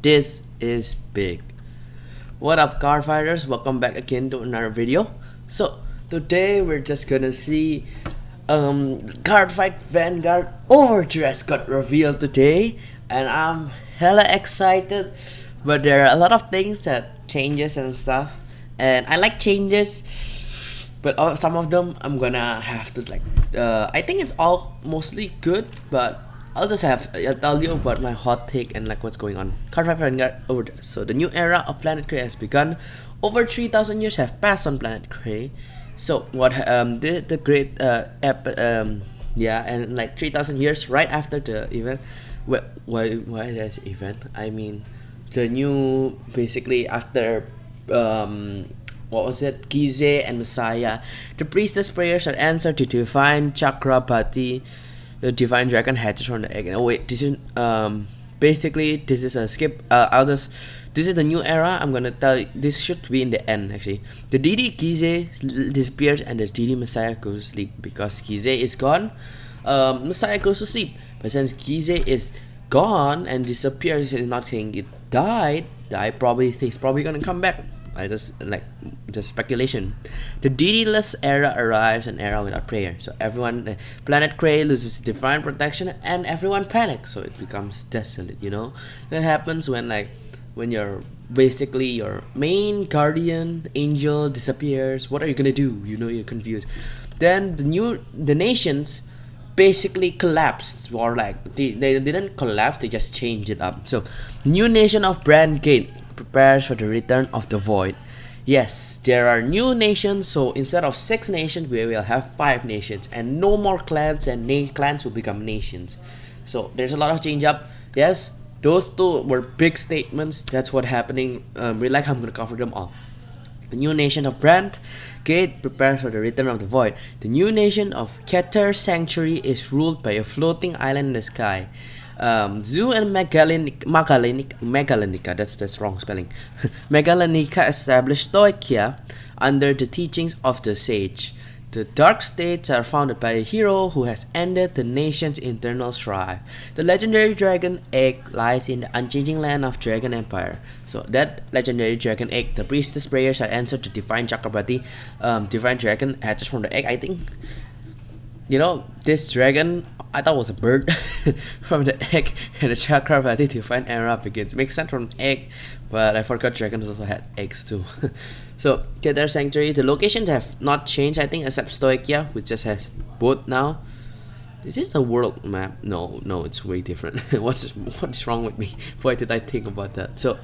This is big. What up, car fighters? Welcome back again to another video. So today we're just gonna see card fight Vanguard Overdress got revealed today, and I'm hella excited. But there are a lot of things that changes and stuff, and I like changes, but some of them I'm gonna have to like. I think it's all mostly good, but I'll tell you about my hot take and like what's going on. Card fight Vanguard Overdress. So the new era of Planet Kree has begun. Over 3,000 years have passed on Planet Kree. So what the great yeah, and like 3,000 years right after the event. Why this event? I mean, the new basically after what was it? Gize and Messiah. The priestess prayers are answered to divine Chakrabati. The divine dragon hatches from the egg. Oh wait, this is basically this is a skip. This is the new era. I'm gonna tell you, this should be in the end actually. The deity Gize disappears and the deity Messiah goes to sleep. Because Gize is gone, Messiah goes to sleep. But since Gize is gone and disappears, it's not saying it died. He's probably gonna come back. I just speculation. The deity-less era arrives, an era without prayer. So everyone, Planet Kree loses divine protection, and everyone panics. So it becomes desolate. You know, that happens when you're basically your main guardian angel disappears. What are you gonna do? You know, you're confused. Then the nations basically collapsed, or like they didn't collapse, they just changed it up. So new nation of Vanguard prepares for the return of the void. Yes, there are new nations, so instead of 6 nations we will have 5 nations, and no more clans, and clans will become nations. So there's a lot of change up. Yes, those two were big statements. That's what happening. I'm gonna cover them all. The new nation of Vanguard prepares for the return of the void. The new nation of Keter Sanctuary is ruled by a floating island in the sky. Zoo and Megalonica, that's wrong spelling. Megalonica established Stoichia under the teachings of the sage. The dark states are founded by a hero who has ended the nation's internal strife. The legendary dragon egg lies in the unchanging land of Dragon Empire. So that legendary dragon egg, the priestess prayers are answered to divine Chakrabati. Divine dragon hatches from the egg, I think. You know, this dragon, I thought was a bird. From the egg, and the Chakrabati divine era begins. Makes sense from egg, but I forgot dragons also had eggs too. So Keter Sanctuary, the locations have not changed, I think, except Stoichia, which just has both now. Is this a world map? No, it's way different. What's wrong with me? Why did I think about that? So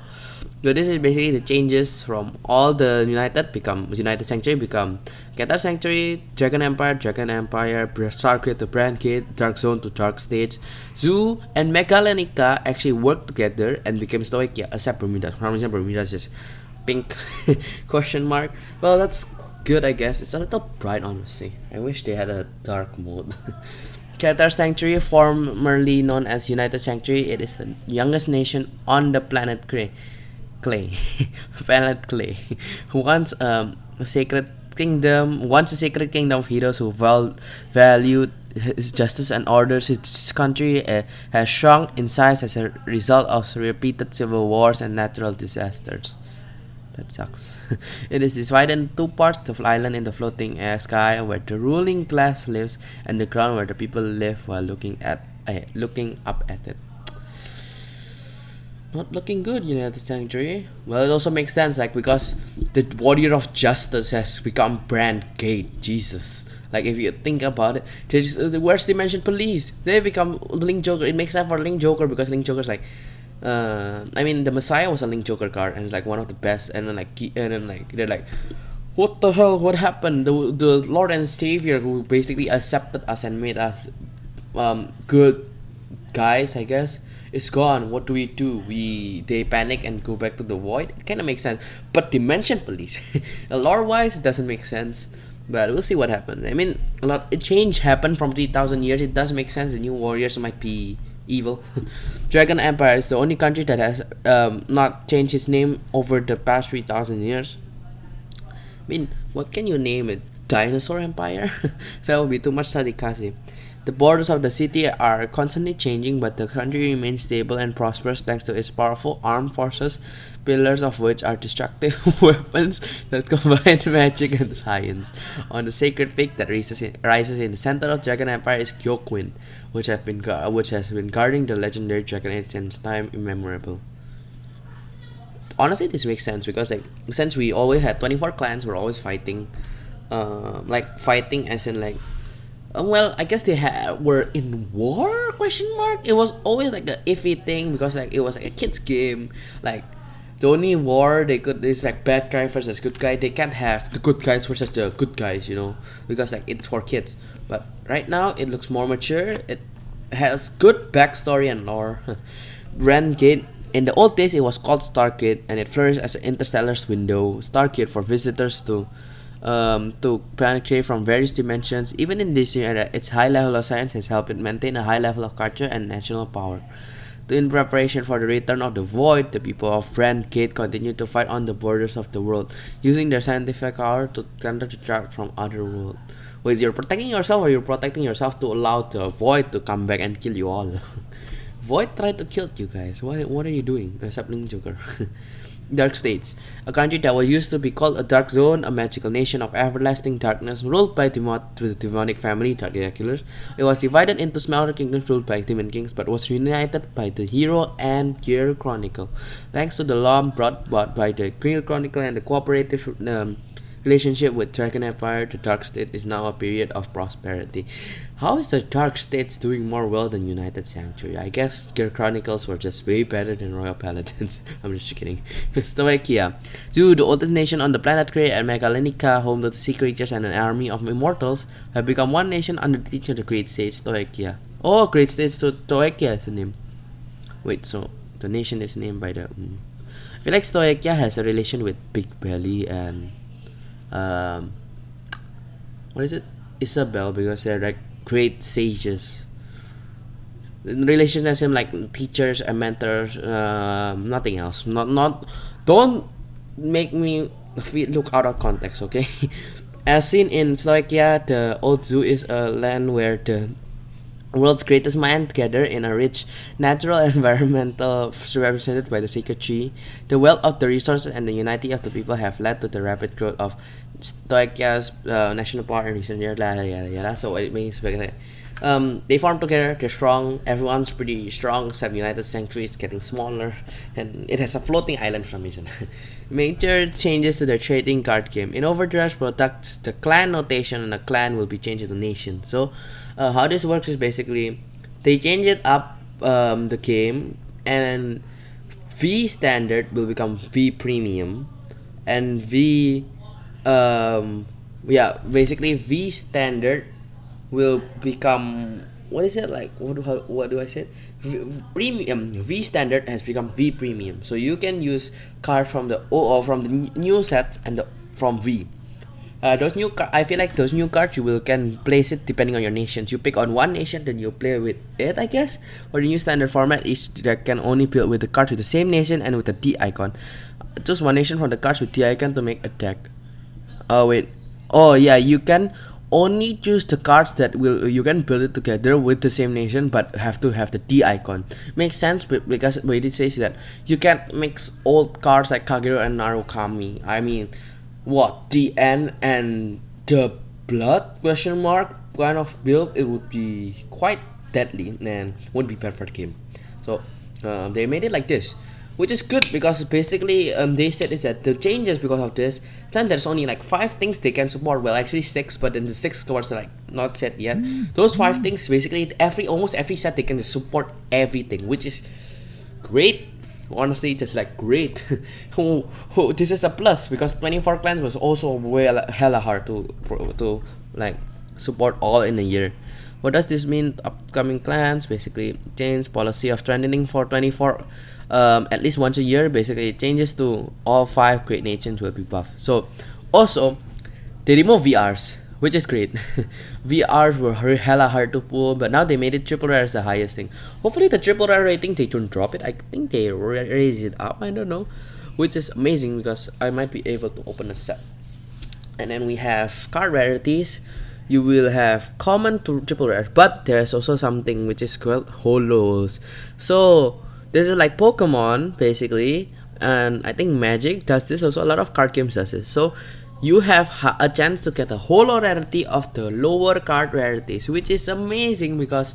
this is basically the changes from all the United Sanctuary become Keter Sanctuary, Dragon Empire, Stargate to Vanguard, Dark Zone to Dark States. Zoo and Megalonica actually worked together and became Stoichia, except Bermuda. For some reason, Bermuda is just pink question mark. Well, that's good, I guess. It's a little bright, honestly. I wish they had a dark mode. Keter Sanctuary, formerly known as United Sanctuary, it is the youngest nation on the planet planet Clay. Once a sacred kingdom of heroes who valued his justice and orders, its country has shrunk in size as a result of repeated civil wars and natural disasters. That sucks. It is divided in 2 parts: the island in the floating sky where the ruling class lives, and the ground where the people live while looking up at it. Not looking good, United Sanctuary. Well, it also makes sense, like, because the warrior of justice has become Vanguard. Jesus. Like, if you think about it, where's Dimension Police? They become Link Joker. It makes sense for Link Joker, because Link Joker's like, I mean, the Messiah was a Link Joker card, and it's like one of the best. And then they're like, what the hell? What happened? The Lord and Savior who basically accepted us and made us good guys, I guess, is gone. What do? They panic and go back to the void. It kind of makes sense, but Dimension Police, lore wise, it doesn't make sense. But we'll see what happens. I mean, a change happened from 3,000 years. It does make sense. The new warriors might be evil. Dragon Empire is the only country that has not changed its name over the past 3,000 years. I mean, what can you name it? Dinosaur Empire? That would be too much sadikasi. The borders of the city are constantly changing, but the country remains stable and prosperous thanks to its powerful armed forces, pillars of which are destructive weapons that combine magic and science. On the sacred peak that rises in the center of Dragon Empire is Kyokwin, which has been guarding the legendary Dragon Age since time immemorial. Honestly, this makes sense because like since we always had 24 clans, we're always fighting, like fighting as in like well, I guess were in war? Question mark. It was always like a iffy thing because like it was like a kids game. Like the only war they could is like bad guy versus good guy. They can't have the good guys versus the good guys, you know, because like it's for kids. But right now it looks more mature. It has good backstory and lore. Renegade. In the old days, it was called Stargate, and it flourished as an interstellar's window. Stargate for visitors to penetrate from various dimensions. Even in this era, its high level of science has helped it maintain a high level of culture and national power. In preparation for the return of the Void, the people of Renegade continue to fight on the borders of the world, using their scientific power to counter the threat from other worlds. Wait, you're protecting yourself, or you're protecting yourself to allow the Void to come back and kill you all? Void tried to kill you guys. What are you doing? What's happening, Joker? Dark States, a country that was used to be called a dark zone, a magical nation of everlasting darkness ruled by the demonic family, the Dracula's. It was divided into smaller kingdoms ruled by demon kings, but was united by the hero and Gear Chronicle. Thanks to the law brought about by the Gear Chronicle and the cooperative relationship with Dragon Empire, the Dark State is now a period of prosperity. How is the Dark States doing more well than United Sanctuary? I guess Gear Chronicles were just way better than Royal Paladins. I'm just kidding. Stoichia. Zoo, the oldest nation on the planet Kree, and Megalenica, home to the sea creatures and an army of immortals, have become one nation under the teaching of the Great Sage Stoichia. Oh, Great Sage Stoichia is the name. Wait, so the nation is named by the... I feel like Stoichia has a relation with Big Belly and... what is it? Isabel, because they're like great sages. In relation as in like teachers and mentors, nothing else. Don't make me look out of context, okay? As seen in Slovakia, the old zoo is a land where the world's greatest minds gather in a rich natural environmental represented by the sacred tree. The wealth of the resources and the unity of the people have led to the rapid growth of Stoichia's national park in recent years. So what it means, they form together, they're strong, everyone's pretty strong except United Sanctuary is getting smaller, and it has a floating island for some reason. Major changes to their trading card game. In Overdress protects the clan notation, and the clan will be changed to nation. So how this works is basically they change it up, the game, and V standard will become V premium, and basically V standard will become, what is it like, what do I say, premium. V standard has become V premium, so you can use cards from the new set and from V. Those new I feel like those new cards you can place it depending on your nations. You pick on one nation, then you play with it, I guess. Or the new standard format is that can only play with the cards with the same nation and with the D icon. Choose one nation from the cards with D icon to make a deck. You can only choose the cards that you can build it together with the same nation, but have to have the D icon. Makes sense because it says that you can't mix old cards like Kagero and Narukami. I mean, what, the N and the blood question mark kind of build, it would be quite deadly and wouldn't be bad for the game. So they made it like this, which is good because basically they said is that the changes because of this, then there's only like 5 things they can support. Well, actually 6, but then the 6 cards are like not set yet. Those 5 things basically almost every set they can support everything, which is great. Honestly, just like great. This is a plus because 24 clans was also hella hard to like support all in a year. What does this mean? Upcoming clans basically change policy of strengthening for 24 at least once a year. Basically it changes to all 5 great nations will be buffed. So also they remove VRs, which is great. VRs were hella hard to pull, but now they made it triple rare as the highest thing. Hopefully the triple rare rating they don't drop it. I think they raise it up, I don't know, which is amazing because I might be able to open a set. And then we have card rarities. you will have common to triple rares, but there's also something which is called holos. So this is like Pokemon basically, and I think Magic does this also. A lot of card games does this. So you have a chance to get a holo rarity of the lower card rarities, which is amazing because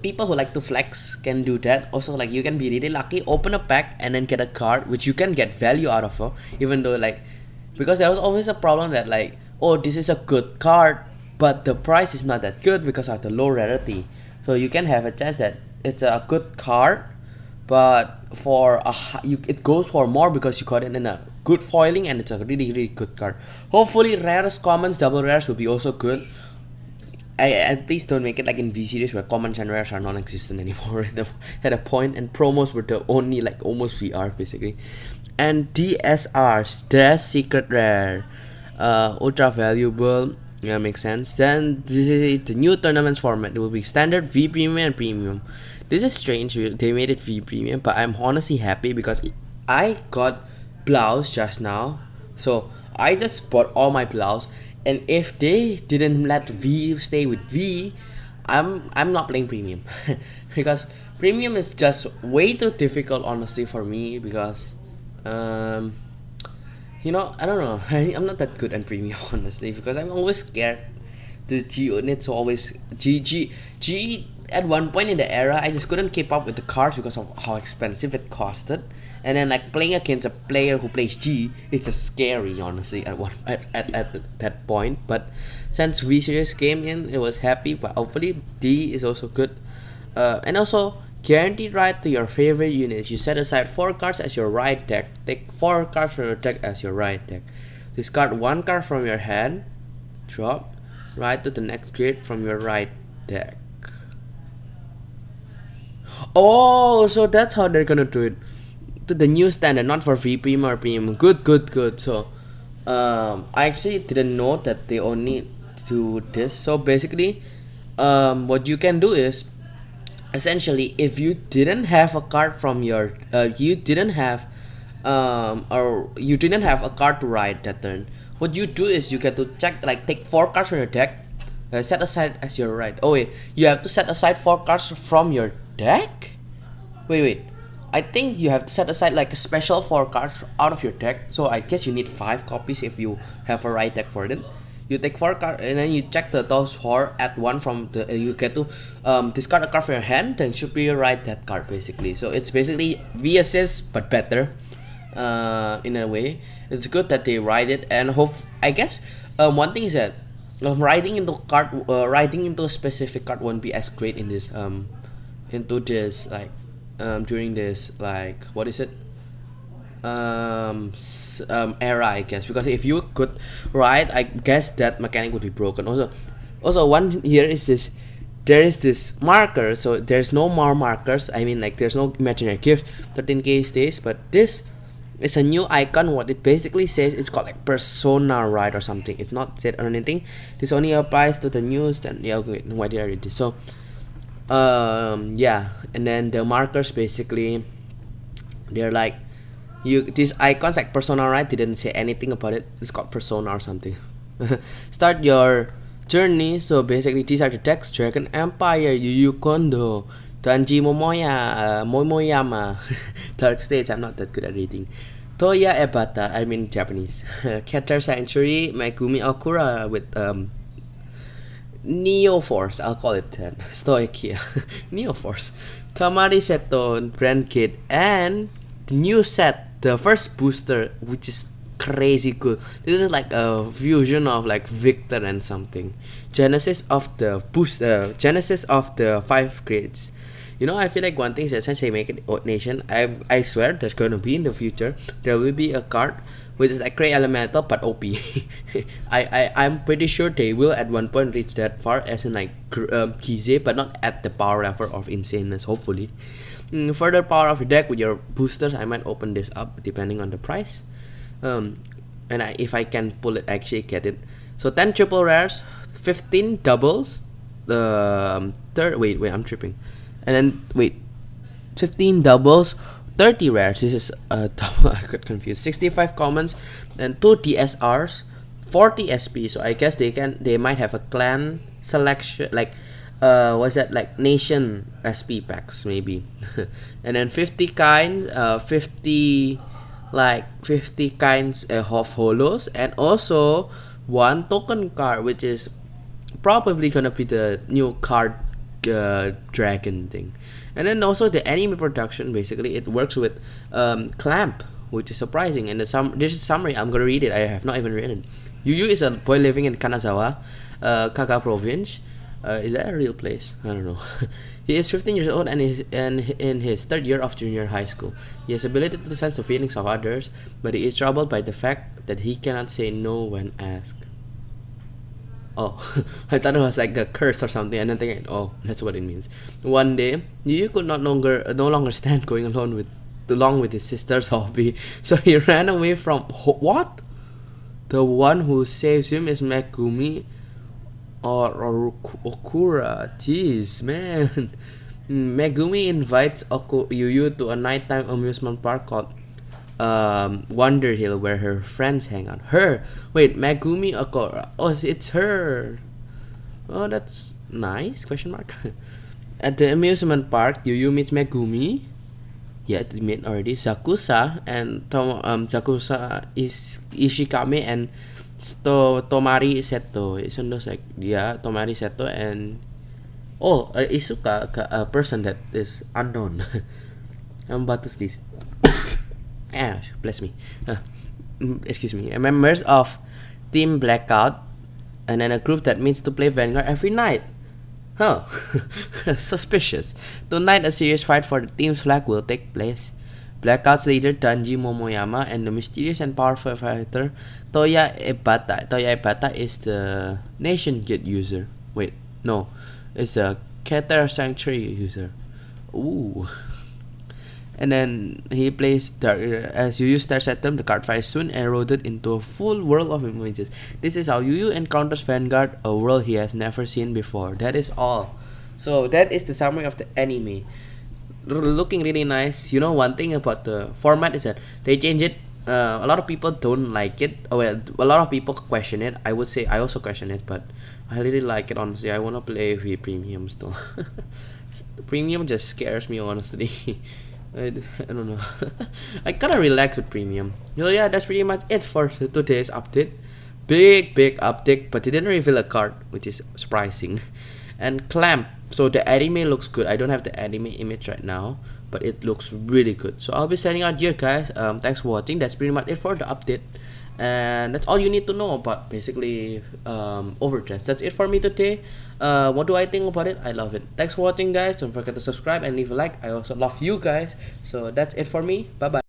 people who like to flex can do that. Also, like, you can be really lucky, open a pack and then get a card which you can get value out of, even though, like, because there was always a problem that, like, oh, this is a good card but the price is not that good because of the low rarity. So you can have a chance that it's a good card, but for it goes for more because you got it in a good foiling and it's a really good card. Hopefully rares, commons, double rares will be also good. At least don't make it like in V series where commons and rares are non-existent anymore at a point, and promos were the only, like, almost VR basically. And DSRs, Dress Secret Rare, ultra valuable. Yeah, makes sense. Then this is the new tournaments format. It will be standard, V premium, and premium. This is strange. They made it V premium, but I'm honestly happy because I got blouse just now. So I just bought all my blouse, and if they didn't let V stay with V, I'm not playing premium because premium is just way too difficult, honestly, for me, because you know, I don't know, I'm not that good at premium, honestly, because I'm always scared the G units always G at one point in the era I just couldn't keep up with the cards because of how expensive it costed, and then, like, playing against a player who plays G, it's just scary, honestly, at that point. But since V series came in, it was happy. But hopefully D is also good, and also guaranteed right to your favorite units. You set aside 4 cards as your right deck, take 4 cards from your deck as your right deck, discard 1 card from your hand, drop right to the next grid from your right deck. Oh, so that's how they're gonna do it, to the new standard, not for V premium or premium. Good. So I actually didn't know that they only do this. So basically, what you can do is, essentially, if you didn't have a card from your you didn't have a card to ride that turn, what you do is you get to check, like, take 4 cards from your deck, set aside as your right. Oh wait, you have to set aside 4 cards from your deck? Wait, I think you have to set aside, like, a special 4 cards out of your deck. So I guess you need 5 copies if you have a right deck for it. You take 4 cards and then you check those 4, add 1 from the you get to discard a card from your hand, then should be your right deck card, basically. So it's basically V assist but better, in a way. It's good that they write it, and I guess one thing is that writing into a specific card won't be as great in this during this, like, what is it, era, I guess, because if you could write, I guess that mechanic would be broken. Also one here is this, there is this marker, so there's no more markers. I mean, like, there's no imaginary gift, 13k stays, but this is a new icon. What it basically says, it's called, like, persona right or something. It's not said or anything. This only applies to the news. Then yeah, okay, why did I read this? So yeah, and then the markers, basically, they're like, these icons, like persona right, didn't say anything about it. It's called persona or something. Start your journey. So basically, these are the decks: Dragon Empire, Yu Kondo, Tanji Momoyama, Dark States. I'm not that good at reading. Toya Ebata, I mean Japanese. Keter Sanctuary, Megumi Okura with Neo Force, I'll call it that. Stoichia. Neo Force. Tamari Seto, Grand Kid, and the new set, the first booster, which is crazy cool. This is like a fusion of, like, Victor and something. Genesis of the 5 grades. You know, I feel like one thing is that since they make it Odd Nation, I swear there's gonna be in the future, there will be a card which is like Grey Elemental but OP. I'm pretty sure they will at one point reach that far, as in, like, Kize, but not at the power level of insaneness, hopefully. Further power of your deck with your boosters, I might open this up depending on the price. And if I can pull it, actually get it. So 10 triple rares, 15 doubles, wait, I'm tripping. And then, 15 doubles, 30 rares. This is double. I got confused. 65 commons, and 2 DSRs, 40 SP, so I guess they might have a clan selection, like what's that, like nation SP packs maybe. And then 50 kinds, 50 kinds of holos, and also one token card, which is probably gonna be the new card dragon thing. And then also the anime production, basically it works with clamp, which is surprising. And this is summary, I'm gonna read it, I have not even written. Yu is a boy living in Kanazawa, Kaka province. Is that a real place? I don't know. He is 15 years old and is in his third year of junior high school. He has ability to sense the feelings of others, but he is troubled by the fact that he cannot say no when asked. Oh, I thought it was like a curse or something, and then thinking, oh, that's what it means. One day, Yu could no longer stand going along with his sister's hobby, so he ran away from what? The one who saves him is Megumi or Okura. Jeez, man. Megumi invites Yu to a nighttime amusement park called Wonder Hill, where her friends hang out. Wait, Megumi Okura. Oh, it's her. Oh, that's nice. Question mark. At the amusement park, Yu meets Megumi. Yeah, they met already. Zakusa and Zakusa is Ishikame and Tomari Seto. It's almost like, yeah, Tomari Seto and Isuka, a person that is unknown. I'm about to sneeze. Bless me. Excuse me. Members of Team Blackout, and then a group that meets to play Vanguard every night. Huh. Suspicious. Tonight, a serious fight for the team's flag will take place. Blackout's leader Tanji Momoyama and the mysterious and powerful fighter Toya Ebata. Toya Ebata is the Nation Gate user. Wait, no. It's a Keter Sanctuary user. Ooh. And then he plays Dark. As Yu starts at them, the card fight is soon eroded into a full world of images. This is how Yu encounters Vanguard, a world he has never seen before. That is all. So that is the summary of the anime. Looking really nice. You know, one thing about the format is that they change it. A lot of people don't like it. Well, a lot of people question it. I would say I also question it, but I really like it, honestly. I wanna play V Premium still. Premium just scares me, honestly. I don't know. I kinda relax with Premium. So yeah, that's pretty much it for today's update. Big update, but it didn't reveal a card, which is surprising. And Clamp. So the anime looks good. I don't have the anime image right now, but it looks really good. So I'll be signing out here, guys. Thanks for watching. That's pretty much it for the update. And that's all you need to know about basically Overdress. That's it for me today. What do I think about it? I love it. Thanks for watching, guys. Don't forget to subscribe and leave a like. I also love you guys. So that's it for me. Bye bye.